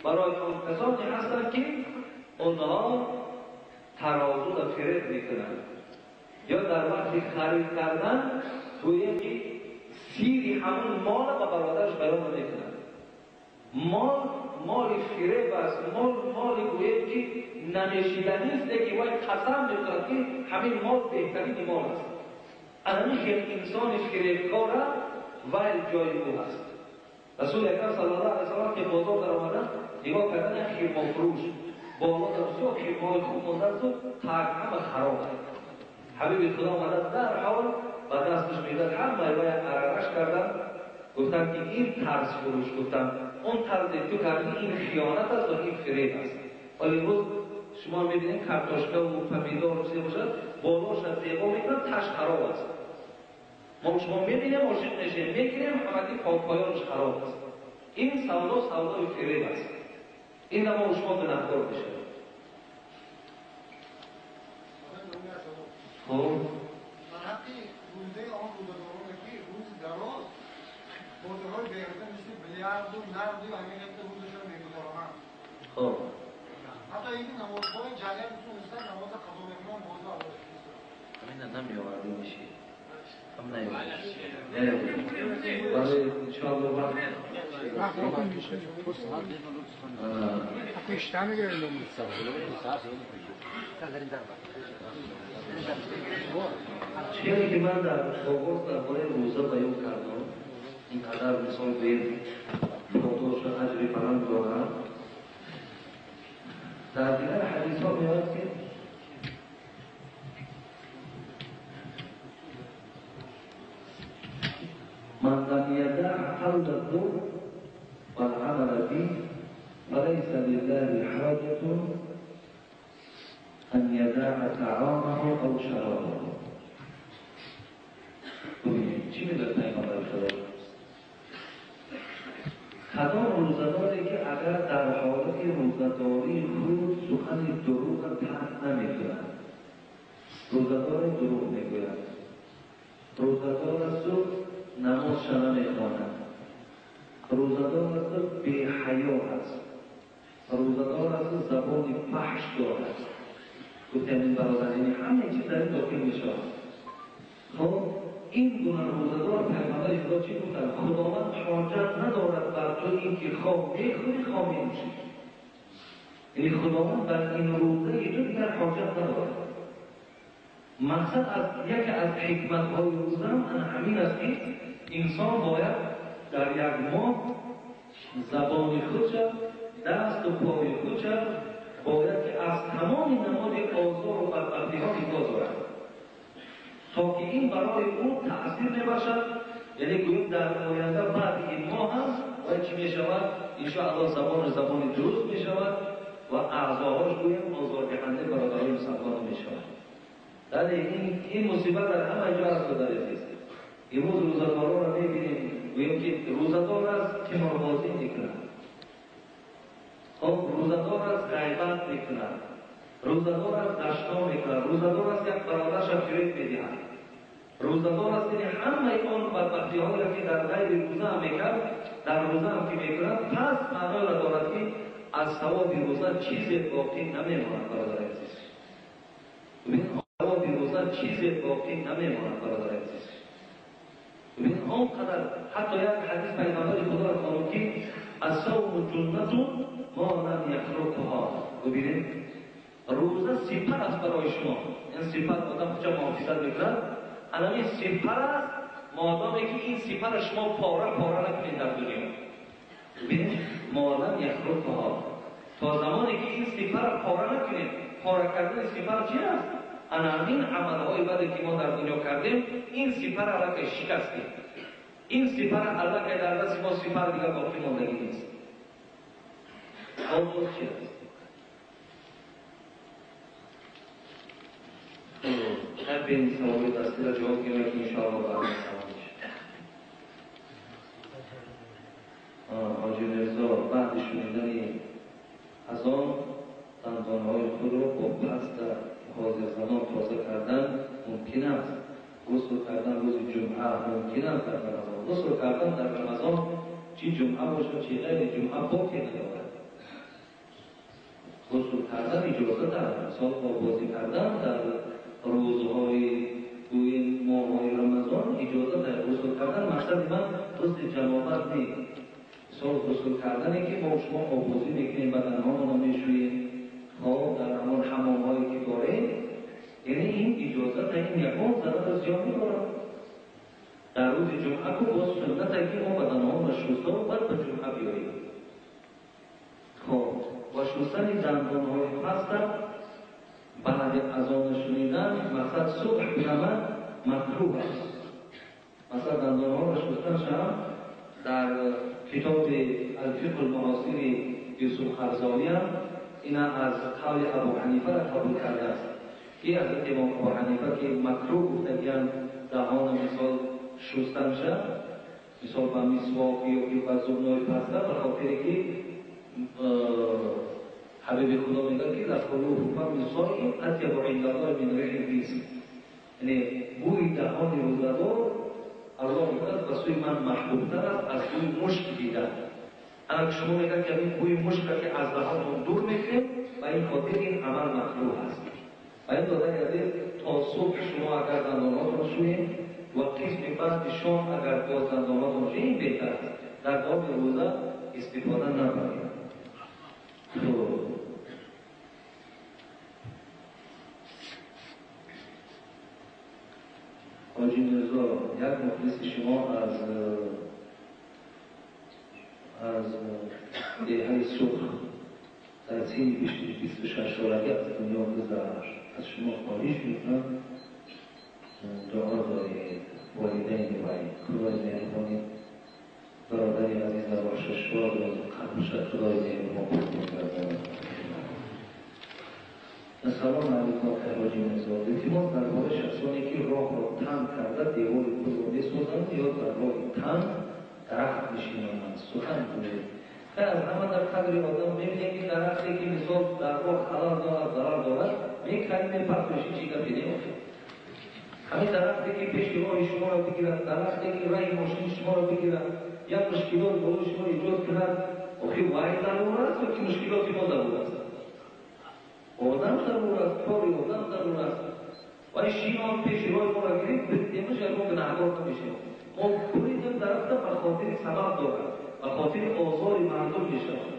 برای اون کسانی هستند که اونها ترازو را فریب میکنند یا در وقت خرید کردن گویا که سیری همون مال با برادرش بیان میکنند. مال فریب است، مال گویا که نمیشیدنی است که وای قسم میکنند که همین مال بهترین مال است. الان یک انسان فریبکار وای جای او است. رسول اکرم صلی الله علیه و سلم که بازار در آمدن نگاه کردن خیمه فروش بالا در بسیار خیمه‌های خوب مانده است و ترک همه خراب است. حبیب خدا آمدن در حال و دستش میدن همه وای عرقش کردن گفتن که این طرز فروش گفتن اون طرز تو کردی این خیانت است و این فریب است. ولی روز شما میبینید کارتاشکا و پمیدار چیزی باشد بالاش از زیبا میکنن تش خراب است. ما شما میبینیم عاشق میشیم میگیریم همه پایانش خراب است. این سودای فریب است. این ما شما به نفر بشه. خب حقی روزه آن روزداران که روز دراز بازارهای بیرده مثل بلیارد و نرد و همین حتی روزشون میگذارن. خب حتی این نمازهای جلیل میتونستن نماز قضا میکنن بازار آورده همین نمی‌آوردی میشه. هم نمی‌آوردی. ولی انشاءالله وقت چیزی که من در آغاز درباره روزه بیان کردم اینقدر مثال بید خودش اجری بلند دارم. در دیگر حدیث ها میاد که من لم يدع قول الزور والعمل به فليس لله حاجة أن يدع طعامه أو شرابه. چی میگه پیغمبر خدا؟ کدام روزداری که اگر در حالت روزداری خود سخن دروغ ترک نمی‌کند، روزدار دروغ میگوید، روزدار است و نماز نمی‌خواند، روزدار است و بی‌حیا است، روزدار است و زبان فحش دارد. گفتیم برادرین همه چیز در این داخل می‌شود. خب این گونه روزدار پیغمبر خدا چی گفتند؟ خداوند حاجت ندارد بر تو اینکه خواه میخوری خواه می‌نوشی. یعنی خداوند بر این روزه تو دیگر حاجت ندارد. مقصد از یکی از حکمت‌های روزه همین است که انسان باید در یک ماه زبان خودش دست و پای خودش باید که از تمام نماد آزار و بدبختی‌ها می‌گذارد تا که این برای او تأثیر نباشد. یعنی گوییم در آینده بعد این ماه هم باید چی می‌شود؟ انشاءالله زبان درست می‌شود و اعضاهاش گوییم آزاردهنده برادران مسلمان می‌شود. در این مصیبت در همه جا است و در عزیز. امروز روزداران را می‌بینیم گوییم که روزدار است که مربازی می‌کند. خب روزدار است غیبت می‌کند. روزدار است دشنا می‌کند. روزدار است یک برادرش را فریب می‌دهد. روزدار است که همه آن بدبختی‌هایی را که در غیر روزه هم می‌کرد در روزه هم که می‌کند پس معنی را دارد که از ثواب روزه چیزی باقی نمی‌ماند برادر عزیز. ببین ثواب روزه چیزی باقی نمی‌ماند برادر عزیز. ببین آنقدر حتی یک حدیث پیغمبر خدا را خواند که الصوم جنة ما لم یترکها. ببینید روزه سپر است برای شما. این سپر آدم کجا محافظت می‌کند؟ الان این سپر است مادامی که این سپر شما پاره نکنید در دنیا. ببینید ما لم یترکها تا زمانی که این سپر پاره نکنید. پاره کردن سپر چی است؟ این عملهای بدی که ما در دنیا کردیم این سپر را که شکستیم. این سپر الله که در دست ما سپر دیگر باقی ماندگی نیست. آن چی است؟ این سوال دستی را جواب گیرم که انشاءالله برای سوال میشه. حاجی مرزا بعد شنیدن از آن دندانهای خود را با پس در حاضر زمان تازه کردن ممکن است. غسل کردن روز جمعه ممکن است در رمضان. غسل کردن در رمضان چی جمعه باشد چی غیر جمعه باقی ندارد. بله مثال آبازی کردن در روزهای گوییم ماه‌های رمضان اجازه در غسل کردن مقصد من غسل جنابت نیست. مثال غسل کردنه که ما شما آبازی میکنیم بدنهامون رو میشوییم در همون حمام‌هایی که داریم، یعنی این اجازه تا این یکان ضرر زیاد می‌دارد. در روز جمعه که باز سنت که ما بدنهامون رو شسته و بعد به جمعه بیاییم. و شستن دندان‌های پست بعد از آن شنیدن مثلا صبح بنامه مکروه است. مثلا دندان‌ها را شستن شما در کتاب الفقه المعاصر یوسف قرضاوی اینا از قول ابو حنیفه را قبول کرده است که حضرت امام ابو حنیفه که مکروه گفتگیان دهان مثال شستن شد مثال با مسواک یا با زبنای پسته به خاطر که حبیب خدا میگه که لقلوه فم صائم اطیب عند الله من ریح المسک، یعنی بوی دهان روزدار الله میگه به سوی من محبوب‌تر است از بوی مشک دیدن. اگر شما میگه که این بوی مشک که از دهانتون دور میکنه و این خاطر این عمل مکروه است. و این داده یعنی تا صبح شما اگر دنداناتون شویید و قسم بعد شام اگر باز دنداناتون شویید این بهتر است. در دام روزه استفاده نبرید. حاجی مرزا یک مخلص شما از دهه سرخ در سین 26 سالگی از دنیا گذشت. از شما خواهش میکنم دعا دارید والدین و خدای مهربانی برادری عزیز در بخشش شاد و قلبش خدای مهربان می‌کنم. سلام علیکم حاجی مرزا. التماس درباره شخصانی که راه را تنگ کرده دیوار خود را می‌سوزند یا در راه تنگ درخت می‌شینند سخن گویید. از همه در قدر آدم می‌بینیم که درختی که مثال در راه خلل دارد ضرر دارد می‌کنیم پس میشی چی گپی نمی‌کنیم. همین درختی که پیش راه شما را بگیرد، درختی که راه ماشین شما را بگیرد، یک مشکلات برای شما ایجاد کند، آخه وای ضرور است یا که مشکلات ما ضرور است؟ آدم ضرور است، کاری آدم ضرور است. ولی شیمان پیش راه ما را گیرید، امروز یک ما گناهکار نمیشیم. ما بریدیم درخت به خاطر سبب دارد، به خاطر آزار مردم میشود.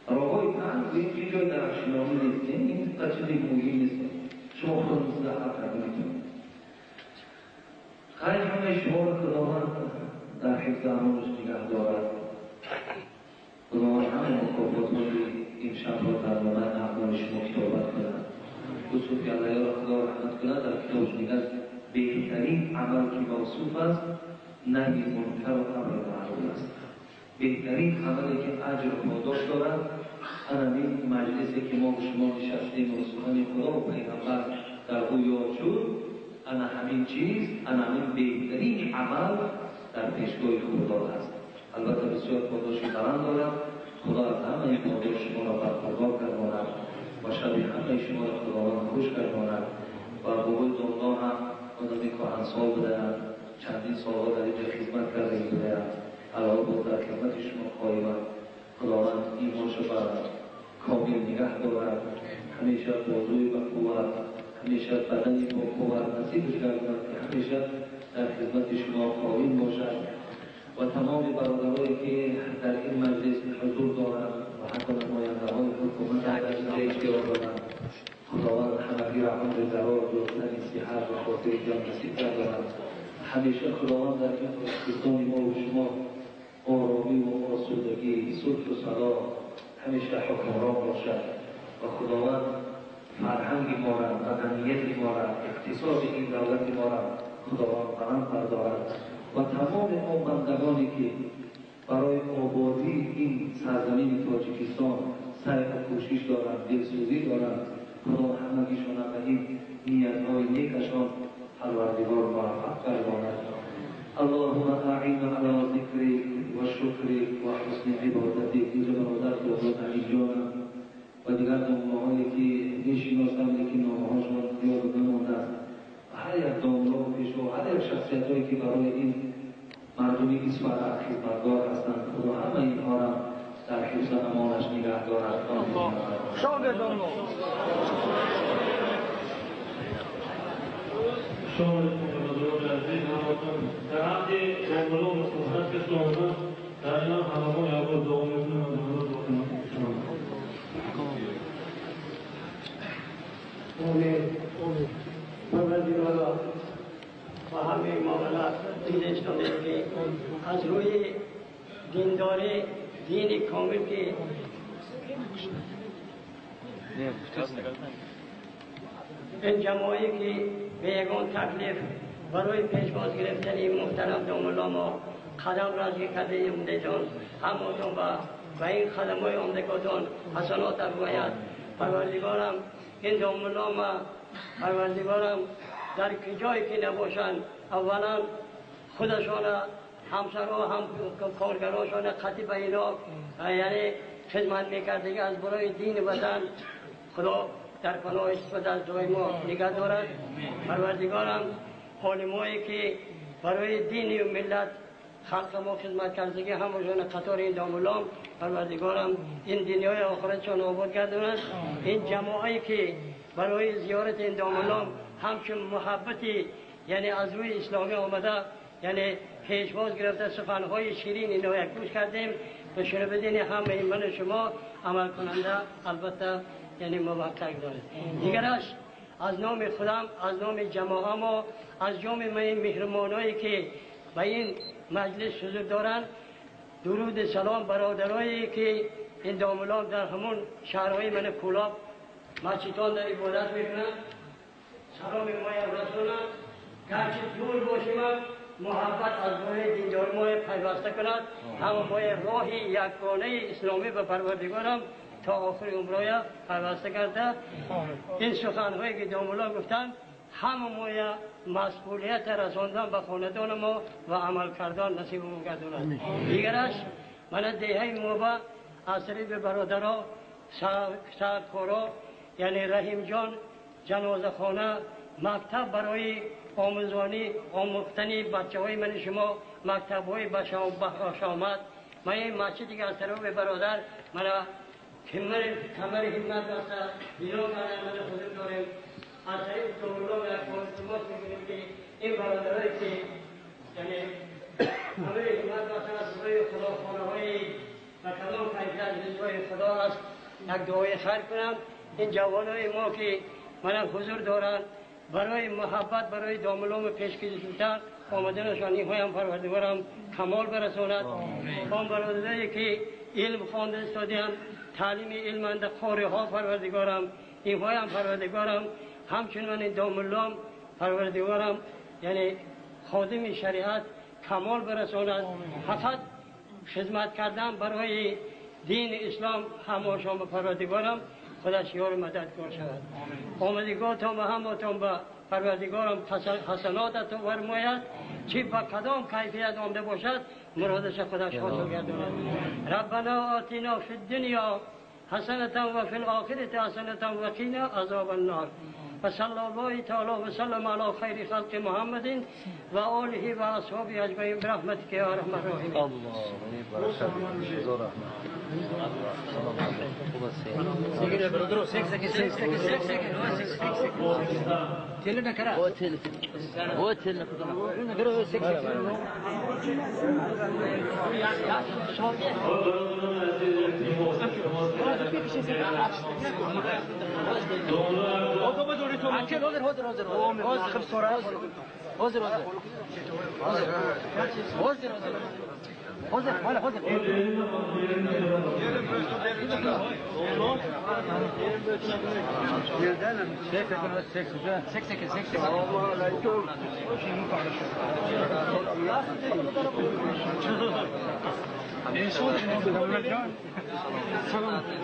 راههای تنگ و این جای درخشنامی نیستیم، این چیزی مهم نیست. شما خود مستحق کرده میتونید. خیلی همه شما را خداوند در حفظ امانش نگه دارد. خداوند همه مکافات‌های این شب را در نامه اعمال شما کتابت کند. خصوص که الله را خدا رحمت کند در کتابش میگه بهترین عمل که موصوف است نهی منکر و امر معروف است. بهترین عملی که اجر و پاداش دارد همین مجلسی که ما به شما نشستیم و سخن خدا و پیغمبر در او یاد شد، انا همین چیز، انا همین بهترین عمل در پیشگاه خدا است. البته بسیار پاداش برند دارد. خدا از همه پاداش شما را برخوردار گرداند و شب همه شما را خداوند خوش گرداند و بقول الله هم آدمی کهنسال بودند، چندین سالها در اینجا خدمت کرده بودند، علاوه بود در خدمت شما قایمند. خداوند ایمانش را کامل نگه دارد، همیشه بازوی با قوت، همیشه بدنی با قوت نصیبش گرداند که همیشه در خدمت شما قایم باشد و تمام برادرانی که در این مجلس حضور دارند و حتی نماینده‌های حکومت در اینجا اشتراک دارند، خداوند همگی رحمت ضرار داشتن صحت و خاطر جان نصیب گرداند. همیشه خداوند در این پاکستان ما و شما آرامی و آسودگی، صلح و صلاح همیشه حکمران باشد و خداوند فرهنگ ما را، مدنیت ما را، اقتصاد این دولت ما را خداوند بلند بردارد و تمام آن بندگانی که برای آبادی این سرزمین تاجیکستان سعی و کوشش دارند، دلسوزی دارند، خدا همگیشان به این نیت‌های نیکشان پروردگار موفق گرداند. اللهم اعنا علی ذکرک و شکرک و حسن عبادتک. اینجا برادر دولت علی جانم و دیگر نامه‌هایی که میشناسم لیکن نامه‌هاشون یاد نمانده است. هر یک داملا و پیشوا، هر یک شخصیت‌هایی که برای این مردمی کشور خدمتگار هستند، خدا همه اینها را در حفظ امانش نگه دارد. شامل دوملو شامل دوملو عزیز هموطن در حد دوملو مصطفی سونا در اینا همه یا با دوملو پروردگارا و همه معاملات دیدش داده که از روی دینداری دین کامل که این جماعی که به یگان تکلیف برای پیشواز گرفتنی محترم دوملا ما قدم رازی کرده ایمدهتان هموتون و این قدم های آمدگاتان حسنات افگوید پروردگارم این دوملا ما پروردگارم در جایی که نباشند اولا خودشان همسر و هم کارگراشان قطعی به اینا یعنی خدمت میکرده از برای دین وطن خدا در پناه استفاده از دعای ما نگه دارد پروردگارم عالمایی که برای دین و ملت خلق ما خدمت کردگی همشان قطار این دامولام پروردگارم این دنیای آخرتشان آباد گرداند این جماعی که برای زیارت این دامولام همچون محبتی یعنی از روی اسلامی آمده یعنی پیشواز گرفته سخنهای شیرین اینا یک گوش کردیم و شروع بدین همه من شما عمل کننده البته یعنی موفق دارد دیگرش از نام خودم از نام جماعه ما از جمله مهربانایی که به این مجلس حضور دارند درود سلام برادرایی که این دامولام در همون شهرهای من کولاب مسجدان در عبادت میکنند سلام مای رسولم گرچه دور باشیم محبت از روی دیندار ما پیوسته کند همه مای راهی یکگانه اسلامی به پروردگارم تا آخر عمرای پیوسته کرده این سخنهایی که دامولا گفتن همه مای مسئولیت رساندن به خاندان ما و عمل کردن نصیب ما گرداند دیگرش من دیهای موبا از طریق برادرها سعدکارا یعنی رحیم جان جنازه خانه مکتب برای آموزانی آموختنی بچه های من شما مکتب های بشامت من این مسجدی که از طرف برادر من کمر همت دسته بیرون کردن من حضور داریم از طریق دولو و کنسومات میکنیم که این برادرهایی که یعنی کمر همت دسته از روی خدا خانه های و کلام کیفیت رضای خدا است یک دعای خیر کنم این جوان های ما که من حضور دارند برای محبت برای دامولام پیشکشی شدن آمدنشان این های هم پروردگارم کمال برساند آن برادرایی که علم خوانده استادیان تعلیم علمند قاری ها پروردگارم این های هم پروردگارم همچنین من دامولام پروردگارم یعنی خادم شریعت کمال برساند فقط خدمت کردن برای دین اسلام هماشان به پروردگارم خودش یار مددگار شود آمدگاهتان و همتان به پروردگارم حسناتتان فرماید چی با کدام کیفیت آمده باشد مرادش خودش حاصل گرداند ربنا آتینا فی الدنیا حسنة و فی الاخرة حسنة و قنا عذاب النار و صلی الله تعالی و سلم علی خیر خلق محمد و آله و اصحابه اجمعین برحمتک یا ارحم الراحمین Seguire برادرو سیک تل نکرا او تل نکرا سیک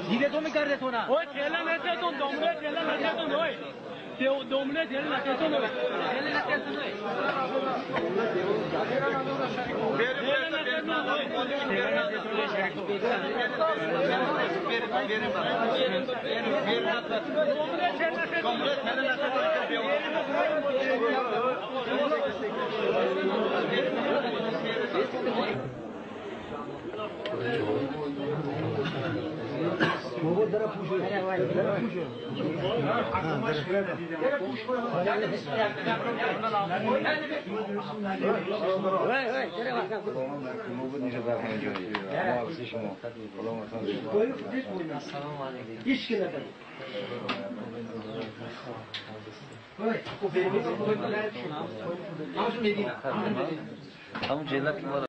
دیگه تو میکرده تو نه اوه تیلا نته تو دومله تیلا نته تو نوی تو دومله تیلا نته تو نوی تیلا نته تو نوی موجود همون جلت که